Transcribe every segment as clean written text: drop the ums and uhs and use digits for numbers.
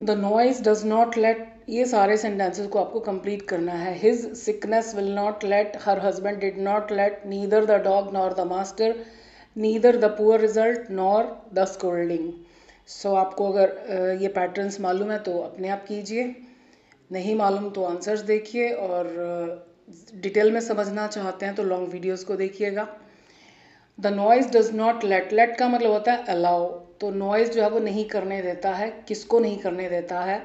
The noise does not let, ये सारे sentences को आपको कंप्लीट करना है। His sickness will not let, her husband did not let, neither the dog nor the master, neither the poor result nor the scolding. So आपको अगर ये patterns मालूम है तो अपने आप कीजिए, नहीं मालूम तो आंसर्स देखिए, और डिटेल में समझना चाहते हैं तो लॉन्ग वीडियोस को देखिएगा। The noise does not let, let का मतलब होता है अलाउ, तो नॉइज जो है वो नहीं करने देता है, किसको नहीं करने देता है?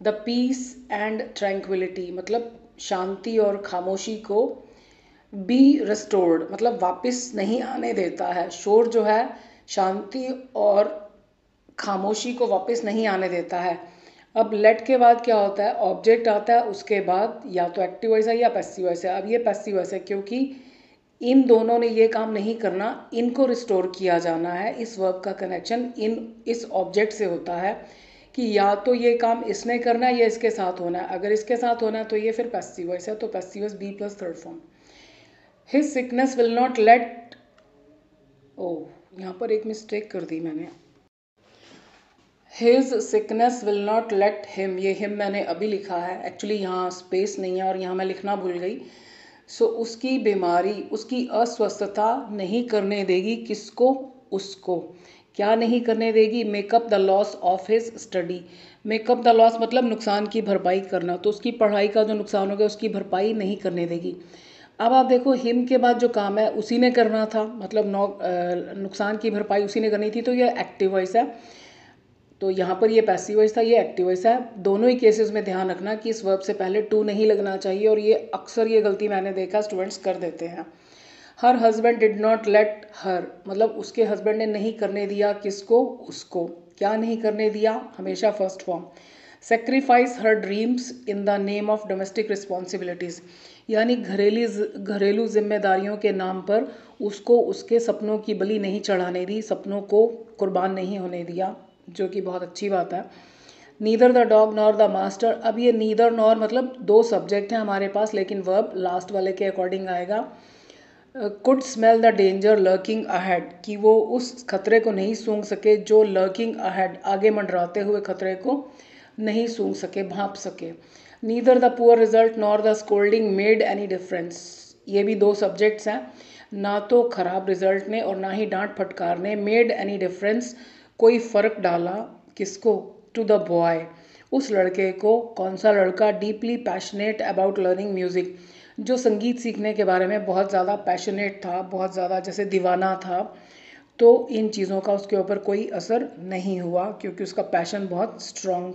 द पीस एंड ट्रैंक्विलिटी, मतलब शांति और खामोशी को, बी रिस्टोर्ड मतलब वापस नहीं आने देता है, शोर जो है शांति और खामोशी को वापस नहीं आने देता है। अब लेट के बाद क्या होता है? ऑब्जेक्ट आता है, उसके बाद या तो एक्टिव वॉइस है या पैसिव वॉइस है। अब ये पैसिव वॉइस है क्योंकि इन दोनों ने ये काम नहीं करना, इनको रिस्टोर किया जाना है। इस वर्ब का कनेक्शन इस ऑब्जेक्ट से होता है कि या तो ये काम इसने करना है या इसके साथ होना है। अगर इसके साथ होना है तो ये फिर पैसिव वॉइस है, तो passive voice be plus third form. His sickness will not let, oh यहाँ पर एक मिस्टेक कर दी मैंने। His sickness will not let him, ये हिम मैंने अभी लिखा है, एक्चुअली यहाँ स्पेस नहीं है और यहाँ मैं लिखना भूल गई। सो उसकी बीमारी, उसकी अस्वस्थता नहीं करने देगी, किसको? उसको। क्या नहीं करने देगी? Makeup the loss of his study. Makeup the loss मतलब नुकसान की भरपाई करना, तो उसकी पढ़ाई का जो नुकसान हो गया उसकी भरपाई नहीं करने देगी। अब आप देखो, हिम के बाद जो काम है उसी ने करना था, मतलब नुकसान की भरपाई उसी ने करनी थी, तो ये एक्टिव वॉइस है। तो यहाँ पर ये पैसिव वॉइस था, ये एक्टिव वॉइस है। दोनों ही केसेस में ध्यान रखना कि इस वर्ब से पहले टू नहीं लगना चाहिए, और ये अक्सर ये गलती मैंने देखा स्टूडेंट्स कर देते हैं। हर हस्बैंड डिड नॉट लेट हर, मतलब उसके हस्बैंड ने नहीं करने दिया, किसको? उसको। क्या नहीं करने दिया? हमेशा first form. Sacrifice her dreams in the name of domestic responsibilities, यानी घरेलू जिम्मेदारियों के नाम पर उसको उसके सपनों की बलि नहीं चढ़ाने दी, सपनों को कुर्बान नहीं होने दिया, जो कि बहुत अच्छी बात है। Neither the dog nor the master, अब ये नीदर नॉर मतलब दो सब्जेक्ट हैं हमारे पास, लेकिन वर्ब लास्ट वाले के अकॉर्डिंग आएगा। Could smell the danger lurking ahead, कि वो उस खतरे को नहीं सूंघ सके जो लर्किंग अहेड, आगे मंडराते हुए खतरे को नहीं सूंघ सके, भांप सके। Neither the poor result nor the scolding made any difference, ये भी दो सब्जेक्ट्स हैं। ना तो खराब रिजल्ट ने और ना ही डांट फटकार ने मेड एनी डिफरेंस, कोई फ़र्क डाला, किसको? टू द बॉय, उस लड़के को। कौन सा लड़का? Deeply passionate about learning music, जो संगीत सीखने के बारे में बहुत ज़्यादा पैशनेट था, बहुत ज़्यादा जैसे दीवाना था। तो इन चीज़ों का उसके ऊपर कोई असर नहीं हुआ क्योंकि उसका पैशन बहुत स्ट्रॉन्ग था।